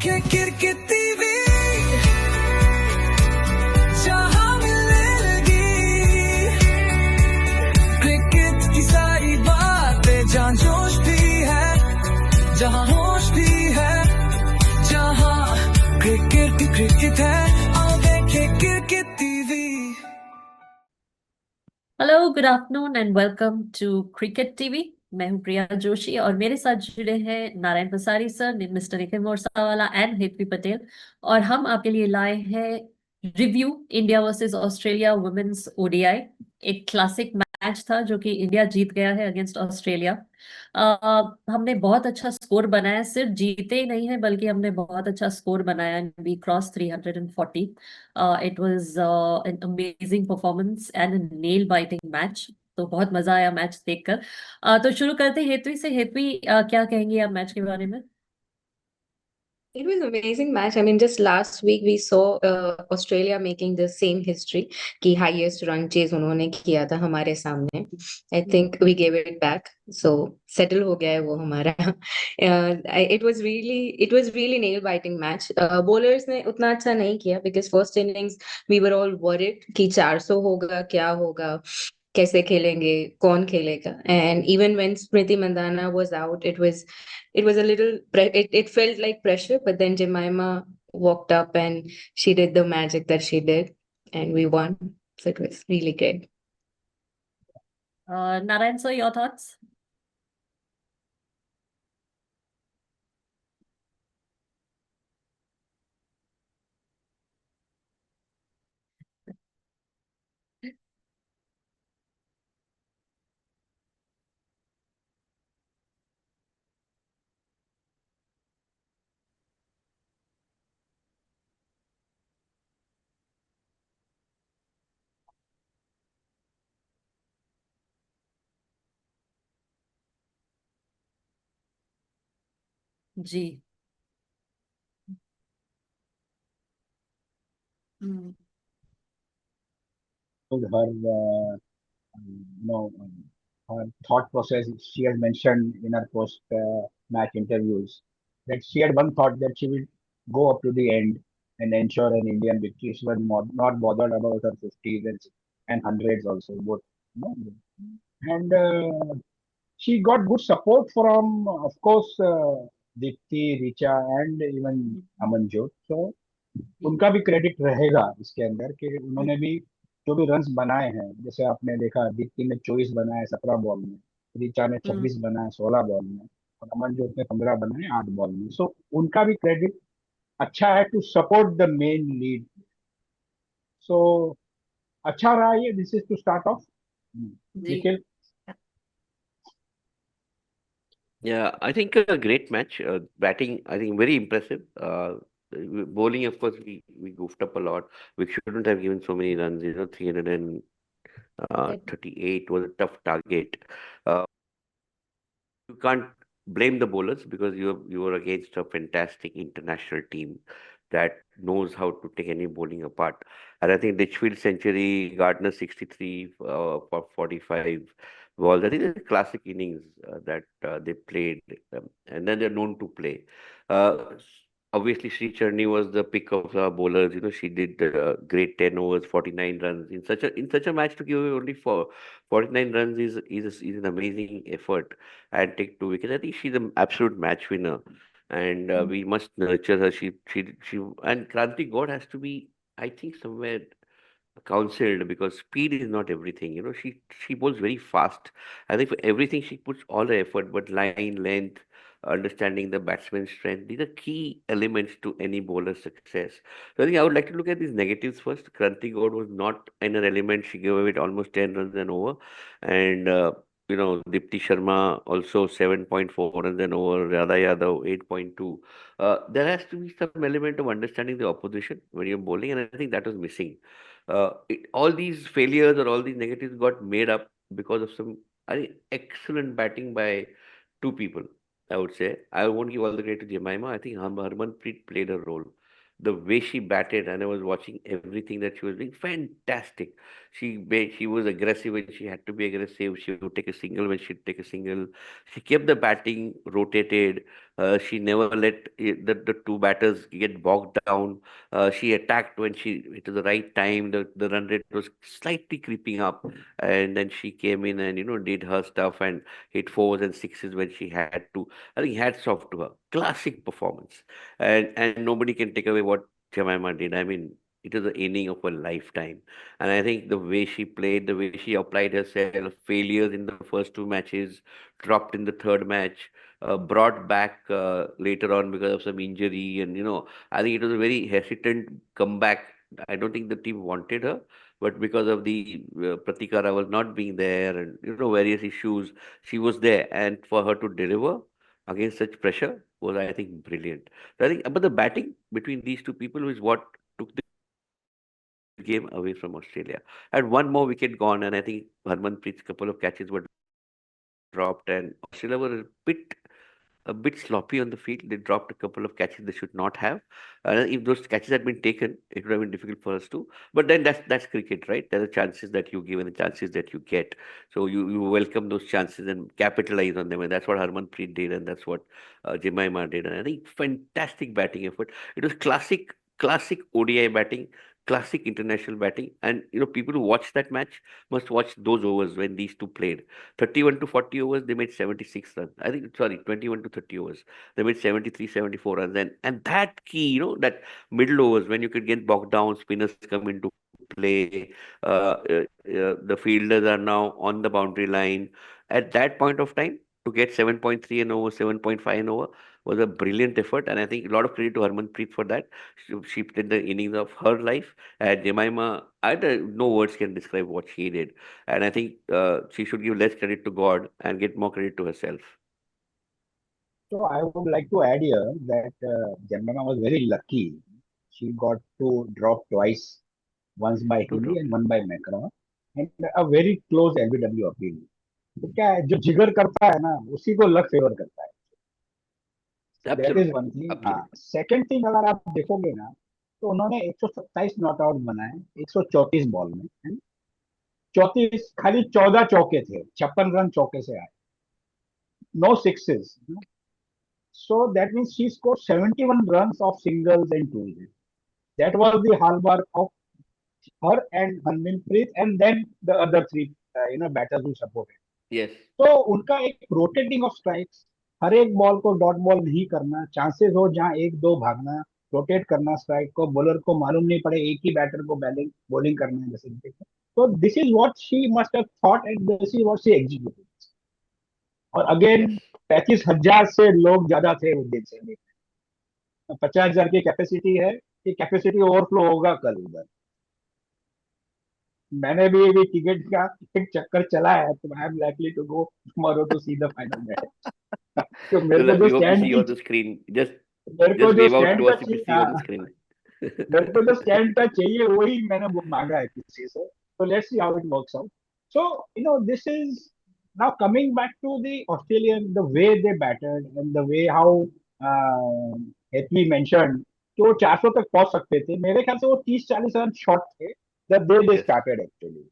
TV जहां मिलने लगी क्रिकेट की सारी बातें, जहां जोश भी है, जहां होश भी है, जहां क्रिकेट है, आओ देखें cricket TV. Hello, good afternoon and welcome to cricket TV. मैं हूं प्रिया जोशी और मेरे साथ जुड़े हैं Narayan Pasari sir, mister Nikhil Morsawala and Hetvi Patel. और हम आपके लिए लाए हैं review India versus Australia women's ODI. एक क्लासिक मैच था जो कि इंडिया जीत गया है अगेंस्ट ऑस्ट्रेलिया। हमने बहुत अच्छा स्कोर बनाया, सिर्फ जीते ही नहीं है बल्कि हमने बहुत अच्छा स्कोर बनाया। We cross 340। It was an amazing performance and nail biting match. तो बहुत मजा आया मैच देखकर। तो शुरू करते हैं हेतवी से। हेतवी, क्या कहेंगी आप मैच के बारे में? It was amazing match. I mean, just last week we saw Australia making the same history कि highest run chase उन्होंने किया था हमारे सामने. I think we gave it back. So settle हो गया है वो हमारा. It was really nail biting match. Bowlers ने उतना अच्छा नहीं किया because first innings we were all worried कि 400 होगा क्या होगा, कैसे खेलेंगे, कौन खेलेगा. And even when Smriti Mandhana was out, it was a little it felt like pressure, but then Jemima walked up and she did the magic that she did and we won. So it was really great. Narayan sir, your thoughts? जी। Hmm. her her thought process. She has mentioned in her post match interviews that she had one thought that she will go up to the end and ensure an Indian victory. She was not bothered about her 50s and hundreds also. Both, you know. And she got good support from, of course, Dipti, Richa, and even Amanjot. So उनका भी credit रहेगा इसके अंदर कि उन्होंने भी जो भी रन्स बनाए हैं, जैसे आपने देखा दीप्ति ने 24 बनाए 17 बॉल में, ऋचा ने 26 बनाए 16 बॉल में, और अमनजोत ने 15 बनाए 8 बॉल में. सो उनका भी क्रेडिट अच्छा है to support the main lead. So अच्छा रहा ये. This is to start off. जी। Nikhil. Yeah, I think a great match. Batting, I think very impressive. Bowling, of course, we goofed up a lot. We shouldn't have given so many runs. 338 was a tough target. Uh, you can't blame the bowlers because you were against a fantastic international team that knows how to take any bowling apart. And I think Litchfield century, Gardner 63 for 45 balls. I think it's a classic innings that they played, and then they're known to play. Uh, Obviously, Sri Charni was the pick of our bowlers. She did great 10 overs, 49 runs in such a match to give away only for 49 runs is an amazing effort and take 2 wickets. I think she's an absolute match winner, and we must nurture her. She and Kranti God has to be, I think, somewhere counseled because speed is not everything. She bowls very fast. I think for everything she puts all her effort, but line length, understanding the batsman's strength, these are key elements to any bowler's success. So I think I would like to look at these negatives first. Kranti God was not in her element. She gave away almost 10 runs and over, and Dipti Sharma also 7.4 runs and over. Radha Yadav 8.2. There has to be some element of understanding the opposition when you're bowling, and I think that was missing. All these failures or all these negatives got made up because of some, I think, excellent batting by two people. I would say I won't give all the credit to Jemima. I think Harmanpreet played a role. The way she batted, and I was watching everything that she was doing, fantastic. She was aggressive when she had to be aggressive. She would take a single when she'd take a single. She kept the batting rotated. She never let the two batters get bogged down. She attacked when it was the right time. The run rate was slightly creeping up, and then she came in and did her stuff and hit fours and sixes when she had to. I think hats off to her. Classic performance, and nobody can take away what Jemima did. I mean, it was the inning of a lifetime. And I think the way she played, the way she applied herself, failures in the first two matches, dropped in the third match, brought back later on because of some injury. And, I think it was a very hesitant comeback. I don't think the team wanted her, but because of the Pratikara was not being there and, various issues, she was there. And for her to deliver against such pressure was, I think, brilliant. So I think, but the batting between these two people is what took the game away from Australia. And one more wicket gone, and I think Harmanpreet's couple of catches were dropped, and Australia were a bit sloppy on the field. They dropped a couple of catches they should not have. If those catches had been taken, it would have been difficult for us too. But then that's cricket, right? There are chances that you give and the chances that you get. So you welcome those chances and capitalize on them, and that's what Harmanpreet did, and that's what Jemima did. And I think fantastic batting effort. It was classic ODI batting. Classic international batting, and people who watch that match must watch those overs when these two played. 31 to 40 overs, they made 76 runs. I think, sorry, 21 to 30 overs. They made 73, 74 runs. And that key, that middle overs, when you could get bogged down, spinners come into play, the fielders are now on the boundary line. At that point of time, to get 7.3 and over, 7.5 and over was a brilliant effort. And I think a lot of credit to Harmanpreet for that. She played the innings of her life. And Jemima, no words can describe what she did. And I think she should give less credit to God and get more credit to herself. So I would like to add here that Jemima was very lucky. She got to drop twice, once by No Healy doubt. and one by Mekra, and a very close LBW appeal. तो क्या है जो जिगर करता है ना उसी को लक फेवर करता है. That is one thing. हाँ, Absolutely. सेकंड थिंग अगर आप देखोगे ना तो उन्होंने 127 नॉट आउट बनाए 134 बॉल में. 34 खाली 14 चौके थे, 56 रन चौके से आए, no sixes. So that means she scored 71 runs of singles and twos. That was the hallmark of her and Harmanpreet, and then the other three, batters who supported. Yes. तो उनका एक रोटेटिंग ऑफ स्ट्राइक्स, हर एक ball co dot ball नहीं करना, chances हो जहां एक दो भागना, रोटेट करना स्ट्राइक को, बॉलर को मालूम नहीं पड़े एक ही बैटर को बॉलिंग करना है जैसे. तो this is what she must have thought and this is what she executed. और अगेन Yes. 35,000 से लोग ज्यादा थे उस दिन से. 50,000 की कैपेसिटी है, ये कैपेसिटी ओवरफ्लो होगा कल उधर. मैंने भी टिकट का एक चक्कर चला है, तो I am likely to go tomorrow to see the final match. तो मेरे को We जो hope to stand see you on the screen. मेरे को Just जो wave out स्टैंड to का us if you see you on the screen. मेरे को जो स्टैंड का चाहिए वही मैंने वो मांगा है किसी से. So let's see how it works out. So this is now coming back to the Australian, the way they batted and the way how Hetli mentioned कि वो 400 तक पहुंच सकते थे. मेरे ख्याल से वो 30-40 रन शॉट थे that they Yes. started actually.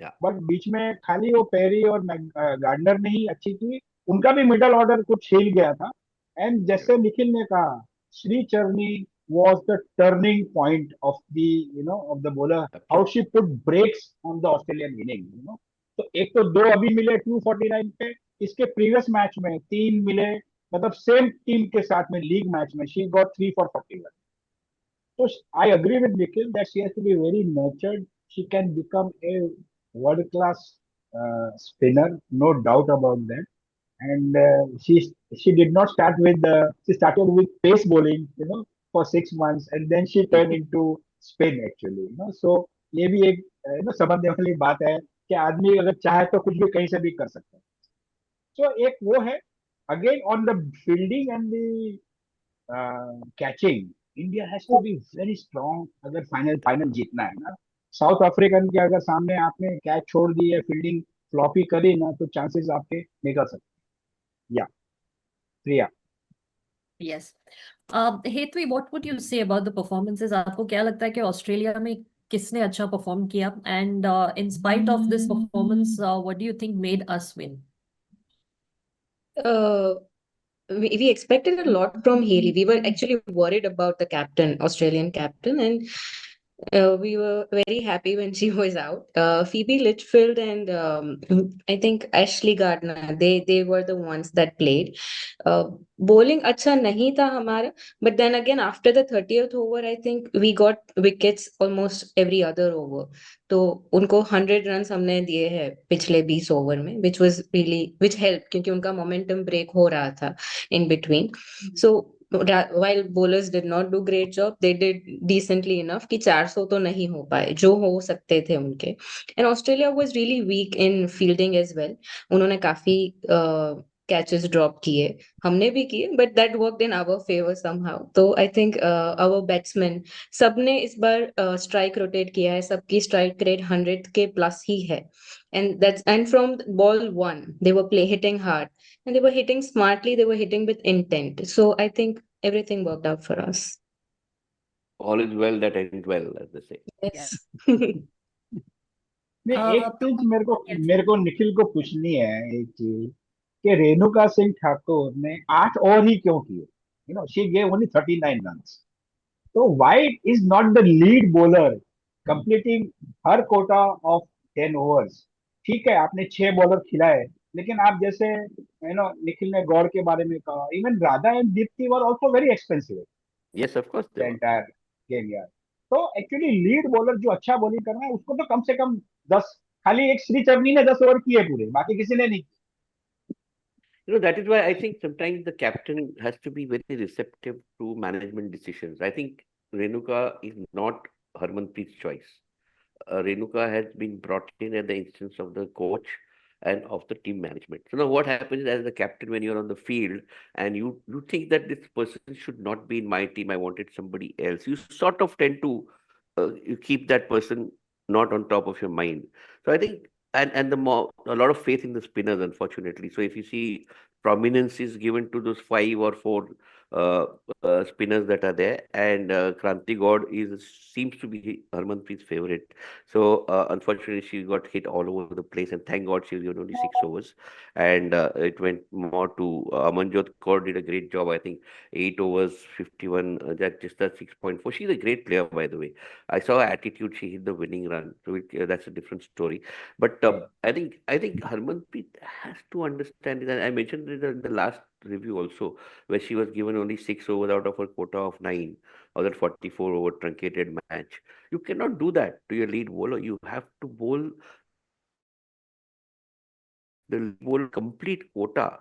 Yeah. But बीच में खाली वो पेरी और गार्डनर ने ही अच्छी की. उनका भी मिडल ऑर्डर कुछ हिल गया था. एंड जैसे निखिल ने कहा, श्री चरनी was the turning point of the of the bowler, how she put brakes on the Australian inning. तो एक तो 2 अभी मिले 249 पे, इसके प्रीवियस मैच में 3 मिले, मतलब सेम टीम के साथ में लीग मैच में she got 3 for 41. So I agree with Nikhil that she has to be very nurtured. She can become a world class spinner, no doubt about that. And she did not start with she started with pace bowling, for 6 months, and then she turned into spin actually. So ये भी एक समझने वाली बात है कि आदमी अगर चाहे तो कुछ भी कहीं से भी कर सकता है. So एक वो है. Again on the fielding and the catching, India has to be very strong अगर फाइनल जीतना है ना. साउथ अफ्रीकन के अगर सामने आपने कैच छोड़ दी है, फील्डिंग फ्लॉपी करी ना, तो चांसेस आपके निकल सकते हैं. या प्रिया. Yes. Hetvi, what would you say about the performances? आपको क्या लगता है कि ऑस्ट्रेलिया में किसने अच्छा परफॉर्म किया? And in spite of this performance, what do you think made us win? we expected a lot from Haley. We were actually worried about the captain, Australian captain, and we were very happy when she was out. Phoebe Litchfield and I think Ashley Gardner, they were the ones that played. Bowling अच्छा नहीं था हमारा, but then again after the 30th over, I think we got wickets almost every other over. तो उनको 100 runs हमने दिए हैं पिछले 20 ओवर में, which helped क्योंकि उनका momentum break हो रहा था in between. So while bowlers did not do great job, they did decently enough कि 400 तो नहीं हो पाए जो हो सकते थे उनके. And Australia was really weak in fielding as well. उन्होंने काफी कैचेस ड्रॉप किए, हमने भी किए, but that worked in our favour somehow. तो आई थिंक आवर बैट्समैन सबने इस बार स्ट्राइक रोटेट किया है, सबकी स्ट्राइक रेट 100 के प्लस ही है. And from ball one, they were hitting hard, and they were hitting smartly. They were hitting with intent. So I think everything worked out for us. All is well that ends well, as they say. Yes. नहीं, एक तो चीज मेरे को निखिल को पूछनी है, एक चीज कि रेणुका सिंह ठाकुर ने 8 ओवर ही क्यों किए? She gave only 39 runs. तो why is not the lead bowler completing her quota of 10 overs? ठीक है, आपने 6 बॉलर खिलाए, लेकिन आप जैसे निखिल ने गौर के बारे में कहा, even Radha and Deepti were also very expensive Yes, of course the they were. Entire game यार. तो एक्चुअली लीड बॉलर जो अच्छा बॉलिंग कर रहा है उसको तो कम से कम 10, खाली एक श्री चरनी ने 10 ओवर किए पूरे, बाकी किसी ने नहीं. That is why I think sometimes the captain has to be very receptive to management decisions. I think Renuka is not Harmanpreet's choice. Renuka has been brought in at the instance of the coach and of the team management. So now what happens as the captain when you're on the field and you think that this person should not be in my team, I wanted somebody else. You sort of tend to you keep that person not on top of your mind. So I think and a lot of faith in the spinners, unfortunately. So if you see prominence is given to those 5 or 4 uh, spinners that are there, and Kranti God seems to be Harmanpreet's favorite. So unfortunately, she got hit all over the place, and thank God she was given only 6 overs, and it went more to Amanjot Kaur did a great job. I think 8 overs, 51. Just that 6.4. She's a great player, by the way. I saw her attitude; she hit the winning run. So that's a different story. But I think Harmanpreet has to understand it. And I mentioned it in the last review also, where she was given only 6 overs out of her quota of 9, or that 44-over truncated match. You cannot do that to your lead bowler. You have to bowl the bowl complete quota.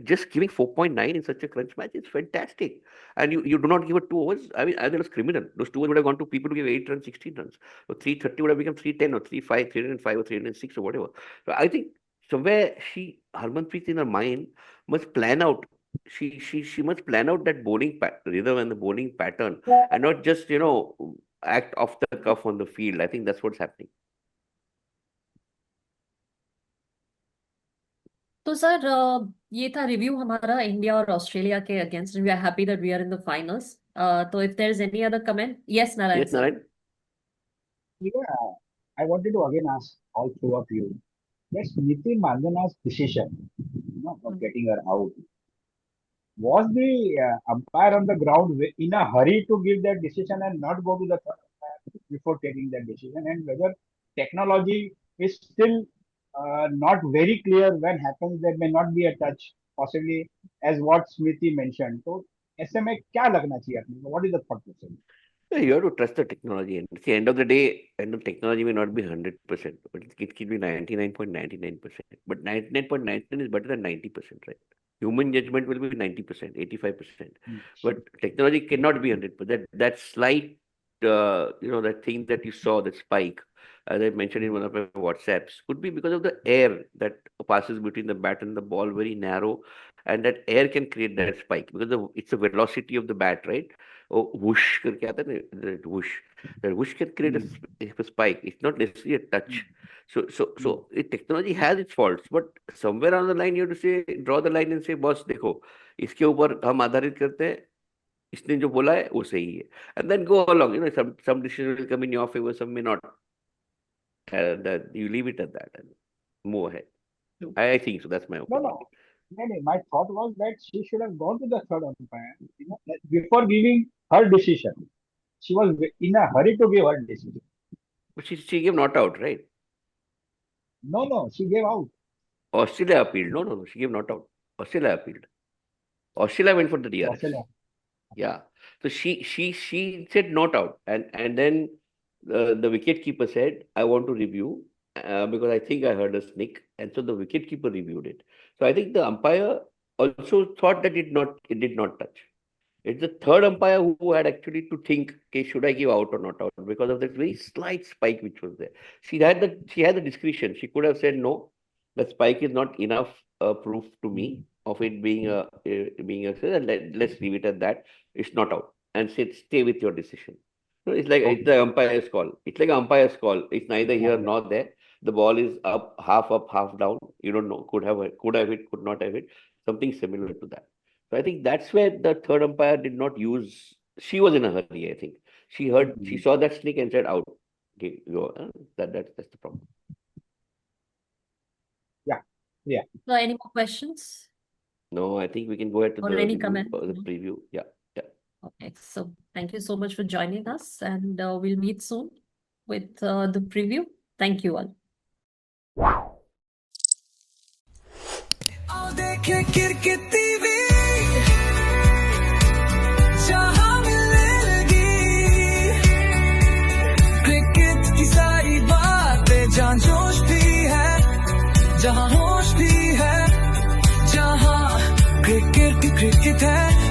Just giving 4.9 in such a crunch match is fantastic. And you do not give her 2 overs. I mean, that was criminal. Those 2 overs would have gone to people who give 8 runs, 16 runs. So 330 would have become 310 or 3-5, 305 or 306 or whatever. So I think somewhere Harmanpreet in her mind must plan out. She must plan out that bowling rhythm and the bowling pattern, and not just act off the cuff on the field. I think that's what's happening. तो sir ये था review हमारा India और Australia के against. We are happy that we are in the finals. तो if there is any other comment, yes Narayan Yes, sir. Narayan. Yeah, I wanted to again ask all 2 of you. Yes, Smriti Mandhana's decision, of getting her out, was the umpire on the ground in a hurry to give that decision and not go to the third umpire before taking that decision, and whether technology is still not very clear when happens there may not be a touch, possibly as what Smriti mentioned. So ऐसे में क्या लगना चाहिए अपने को? What is the thought process? You have to trust the technology. And at the end of the day, and the technology may not be 100%, but it can be 99.99%. But 99.99 is better than 90%, right? Human judgment will be 90%, 85%. But technology cannot be 100%. That slight, that thing that you saw, the spike, as I mentioned in one of my WhatsApps, could be because of the air that passes between the bat and the ball, very narrow, and that air can create that spike because it's the velocity of the bat, right? Oh, whoosh करके आता है ना, that whoosh. That whoosh can create a spike. It's not necessarily a touch. So technology has its faults, but somewhere on the line you have to say, draw the line and say, boss, देखो, इसके ऊपर हम आधारित करते हैं, इसने जो बोला है वो सही है, and then go along. Some decisions will come in your favor, some may not. That you leave it at that and move ahead. I think so. That's my opinion. No. My thought was that she should have gone to the third umpire, before giving her decision. She was in a hurry to give her decision. But she gave not out, right? No, she gave out. Australia appealed. No, she gave not out. Australia appealed. Australia went for the DRS. Australia. Yeah. So she said not out, and then the wicketkeeper said, I want to review because I think I heard a snick, and so the wicketkeeper reviewed it. So I think the umpire also thought that it did not touch. It's the third umpire who had actually to think, okay, should I give out or not out, because of that very slight spike which was there. She had the discretion. She could have said no, that spike is not enough proof to me of it being a and let's leave it at that. It's not out, and stay with your decision. So it's like it's the umpire's call. It's like an umpire's call. It's neither here nor there. The ball is up, half down. You don't know. Could have hit, could not have hit. Something similar to that. So I think that's where the third umpire did not use. She was in a hurry. I think she saw that sneak and said out. Okay, go. That's the problem. Yeah. So any more questions? No, I think we can go ahead to Or the any review, comment? the preview. Yeah. Okay, so thank you so much for joining us, and we'll meet soon with the preview. Thank you all. आओ देखे cricket TV जहां मिलने लगी cricket की सारी बातें जहां जोश भी है जहां होश भी है जहां क्रिकेट है